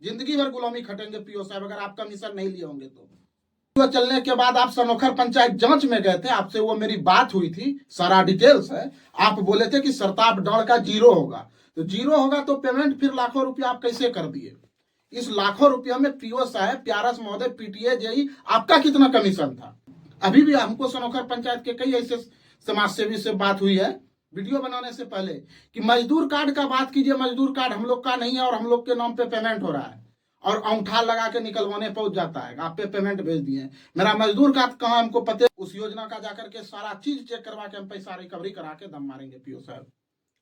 जिंदगी भर गुलामी खटेंगे पीओ साहब अगर आप कमीशन नहीं लिए होंगे तो चलने के बाद आप सनोखर पंचायत जांच में गए थे, आपसे वो मेरी बात हुई थी, सारा डिटेल्स है। आप बोले थे कि सरताप डांड का जीरो होगा, तो जीरो होगा तो पेमेंट फिर लाखों रुपया आप कैसे कर दिए? इस लाखों रुपया में पीओ साहब, प्यारस महोदय, पीटीए, जेई, आपका कितना कमीशन था? अभी भी हमको सनोखर पंचायत के कई ऐसे समाज सेवी से बात हुई है वीडियो बनाने से पहले कि मजदूर कार्ड का बात कीजिए, मजदूर कार्ड हम लोग का नहीं है और हम लोग के नाम पे पेमेंट हो रहा है और अंगूठा लगा के निकलवाने पहुंच जाता है, आप पे पेमेंट भेज दिए, मेरा मजदूर कार्ड कहाँ हमको पते? उस योजना का जाकर के सारा चीज चेक करवा के हम पैसा रिकवरी करा के दम मारेंगे पीओ साहब।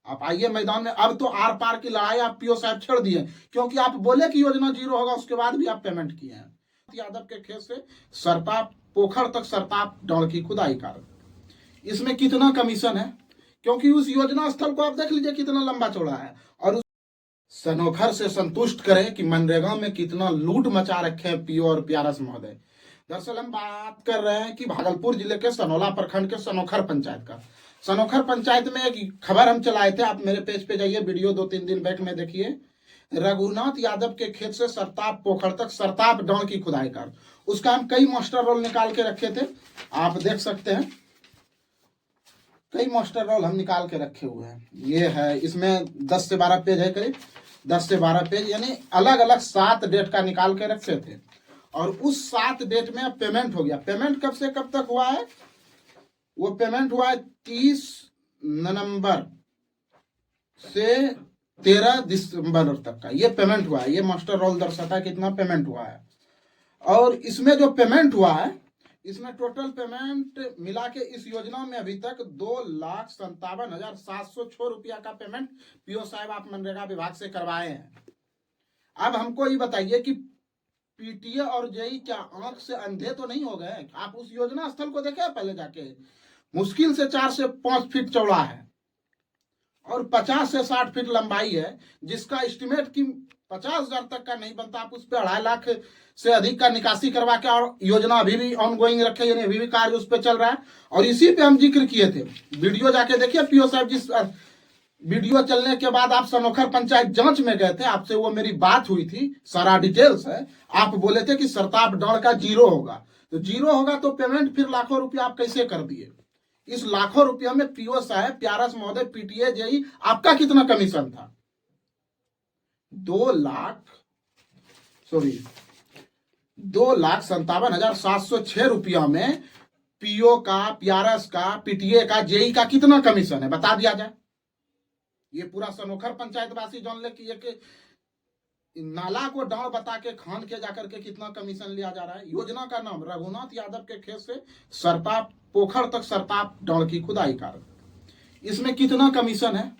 आप आइए मैदान में। अब तो आर पार की लड़ाई आप पीओ साहब छोड़ दिए, क्योंकि आप बोले कि योजना जीरो होगा, उसके बाद भी आप पेमेंट किए हैं। यादव के खेत से सरताप पोखर तक सरताप डांड की खुदाई कार्य, इसमें कितना कमीशन है? क्योंकि उस योजना स्थल को आप देख लीजिए कितना लंबा चौड़ा है। और सनोखर से संतुष्ट करें कि मनरेगा में कितना लूट मचा रखे हैं पीओ और प्यारस महोदय। दरअसल हम बात कर रहे हैं कि भागलपुर जिले के सनोला प्रखंड के सनोखर पंचायत का। सनोखर पंचायत में एक खबर हम चलाए थे, आप मेरे पेज पे जाइए, वीडियो 2-3 दिन बैक में देखिए। रघुनाथ यादव के खेत से सरताप पोखर तक सरताप डांड की खुदाई कर, उसका हम कई मास्टर रोल निकाल के रखे थे, आप देख सकते हैं। कई मास्टर रोल हम निकाल के रखे हुए हैं। ये है, इसमें 10 से 12 पेज है, करीब 10 से 12 पेज, यानी अलग अलग 7 डेट का निकाल के रखे थे। और उस 7 डेट में पेमेंट हो गया। पेमेंट कब से कब तक हुआ है? वो पेमेंट हुआ है 30 नवंबर से 13 दिसंबर तक का ये पेमेंट हुआ है। ये मास्टर रोल दर्शाता है कितना पेमेंट हुआ है। और इसमें जो पेमेंट हुआ है, इसमें टोटल पेमेंट मिला के इस योजना में अभी तक 2,57,706 रुपया का पेमेंट पीओ साहब आप मनरेगा विभाग से करवाए हैं। अब हमको ये बताइए कि पीटीए और जेई क्या आंख से अंधे तो नहीं हो गए? आप उस योजना स्थल को देखे पहले जाके? मुश्किल से 4 से 5 फीट चौड़ा है और 50 से 60 फीट लंबाई है, जिसका एस्टिमेट की 50,000 तक का नहीं बनता। आप उस पर 2.5 लाख से अधिक का निकासी करवा के, और योजना अभी भी ऑनगोइंग रखे, यानी अभी भी कार्य उस पर चल रहा है। और इसी पे हम जिक्र किए थे, वीडियो जाके देखिए पीओ साहब। जिस वीडियो चलने के बाद आप सनोखर पंचायत जांच में गए थे, आपसे वो मेरी बात हुई थी, सारा डिटेल्स है। आप बोले थे कि सरताप डांड का जीरो होगा, तो जीरो होगा तो पेमेंट फिर लाखों रुपया आप कैसे कर दिए? इस लाखों रुपया में पीओ साहब, प्यारस महोदय, पीटीए, जेई, आपका कितना कमीशन था? 2,57,706 रुपया में पीओ का, प्यारस का, पीटीए का, जेई का कितना कमीशन है? बता दिया जाए। ये पूरा सनोखर पंचायत वासी जान ले कि एक नाला को डांड बता के खान के जाकर के कितना कमीशन लिया जा रहा है। योजना का नाम रघुनाथ यादव के खेत से सरताप पोखर तक सरताप डांड की खुदाई कार्य, इसमें कितना कमीशन है?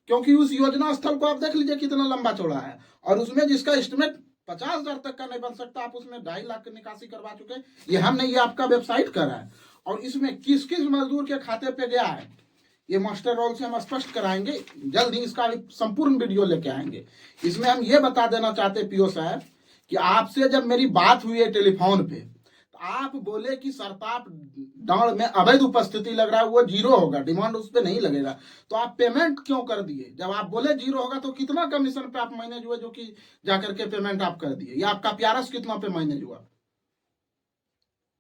क्योंकि उस योजना स्थल को आप देख लीजिए कितना लंबा चौड़ा है। और उसमें जिसका एस्टिमेट 50,000 तक का नहीं बन सकता, आप उसमें 2.5 लाख की निकासी करवा चुके। ये हम नहीं, ये आपका वेबसाइट कर रहा है। और इसमें किस किस मजदूर के खाते पे गया है, ये मास्टर रोल से हम स्पष्ट कराएंगे, जल्द ही इसका संपूर्ण वीडियो लेके आएंगे। इसमें हम ये बता देना चाहते पीओ साहब कि आपसे जब मेरी बात हुई है टेलीफोन पे, तो आप बोले कि सरताप डांड में अवैध उपस्थिति लग रहा है, वो जीरो होगा, डिमांड उस पर नहीं लगेगा। तो आप पेमेंट क्यों कर दिए? जब आप बोले जीरो होगा तो कितना कमीशन पे आप मैनेज हुए, जो कि जाकर के पेमेंट आप कर दिए? या आपका प्यारस कितना पे मैनेज हुआ?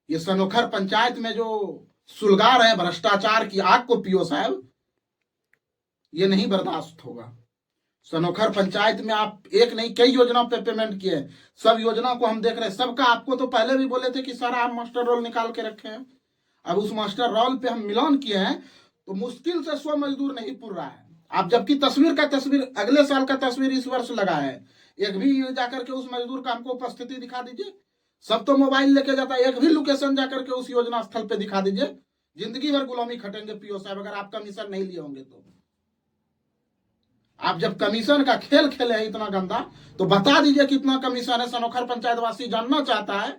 ये सनोखर पंचायत में जो सुलगा रहे हैं भ्रष्टाचार की आग को पीओ साहब, ये नहीं बर्दाश्त होगा। सनोखर पंचायत में आप एक नहीं कई योजना पे पेमेंट किए, सब योजना को हम देख रहे हैं, सबका। आपको तो पहले भी बोले थे कि सारा आप मास्टर रोल निकाल के रखे हैं। अब उस मास्टर रोल पे हम मिलान किए हैं तो मुश्किल से 100 मजदूर नहीं पुर रहा है। आप जबकि तस्वीर का तस्वीर अगले साल का तस्वीर इस वर्ष लगा है, एक भी जाकर के उस मजदूर का हमको उपस्थिति दिखा दीजिए। सब तो मोबाइल लेके जाता है, एक भी लोकेशन जाकर के उस योजना स्थल पे दिखा दीजिए। जिंदगी भर गुलामी खटेंगे पीओ साहब अगर आप कमीशन नहीं लिए होंगे तो। आप जब कमीशन का खेल खेले हैं इतना गंदा, तो बता दीजिए कितना कमीशन है। सनोखर पंचायत वासी जानना चाहता है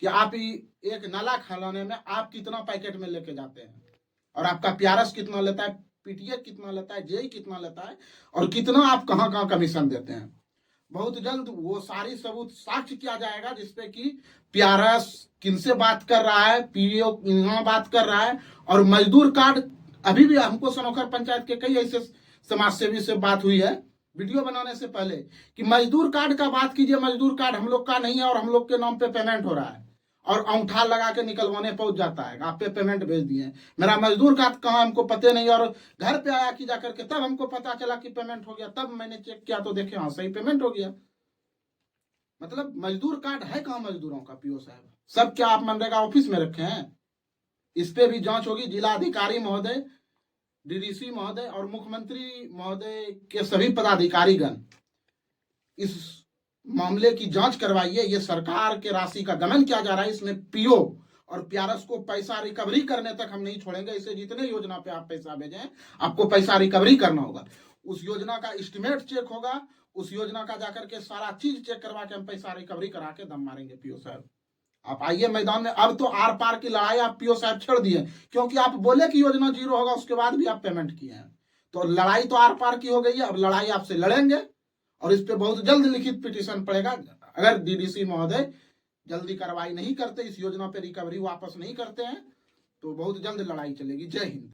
कि आप एक नाला खिलाने में आप कितना पैकेट में लेके जाते हैं, और आपका प्यारस कितना लेता है, पीटीए कितना लेता है, जेई कितना लेता है, और कितना आप कहां कहां कमीशन देते हैं। बहुत जल्द वो सारी सबूत साक्ष्य किया जाएगा, जिसपे कि प्यारस किनसे बात कर रहा है, पीओ यहाँ बात कर रहा है। और मजदूर कार्ड, अभी भी हमको सनोखर पंचायत के कई ऐसे समाज सेवी से बात हुई है, वीडियो बनाने से पहले कि मजदूर कार्ड का बात कीजिए, मजदूर कार्ड हम लोग का नहीं है और हम लोग के नाम पे पेमेंट हो रहा है, और अंगूठा लगा के निकलवाने पहुंच जाता है आप पे पेमेंट भेज दिए, मेरा मजदूर कार्ड कहाँ हमको पते नहीं, और घर पे आया कि जाकर के तब हमको पता चला कि पेमेंट हो गया, तब मैंने चेक किया तो देखे हाँ सही पेमेंट हो गया। मतलब मजदूर कार्ड है कहाँ मजदूरों का? पीओ साहब सब क्या आप मनरेगा ऑफिस में रखे हैं? इस पे भी जांच होगी। जिलाधिकारी महोदय, डीडीसी महोदय और मुख्यमंत्री महोदय के सभी पदाधिकारीगण इस मामले की जांच करवाइए। ये सरकार के राशि का गमन किया जा रहा है, इसमें पीओ और पीआरएस को पैसा रिकवरी करने तक हम नहीं छोड़ेंगे। इसे जितने योजना पे आप पैसा भेजें आपको पैसा रिकवरी करना होगा, उस योजना का एस्टिमेट चेक होगा, उस योजना का जाकर के सारा चीज चेक करवा के हम पैसा रिकवरी करा के दम मारेंगे। पीओ साहब आप आइए मैदान में। अब तो आर पार की लड़ाई आप पीओ साहब छोड़ दिए, क्योंकि आप बोले कि योजना जीरो होगा, उसके बाद भी आप पेमेंट किए हैं, तो लड़ाई तो आर पार की हो गई है। अब लड़ाई आपसे लड़ेंगे और इस पे बहुत जल्द लिखित पिटीशन पड़ेगा। अगर डीडीसी महोदय जल्दी कार्रवाई नहीं करते, इस योजना पे रिकवरी वापस नहीं करते हैं, तो बहुत जल्द लड़ाई चलेगी। जय हिंद।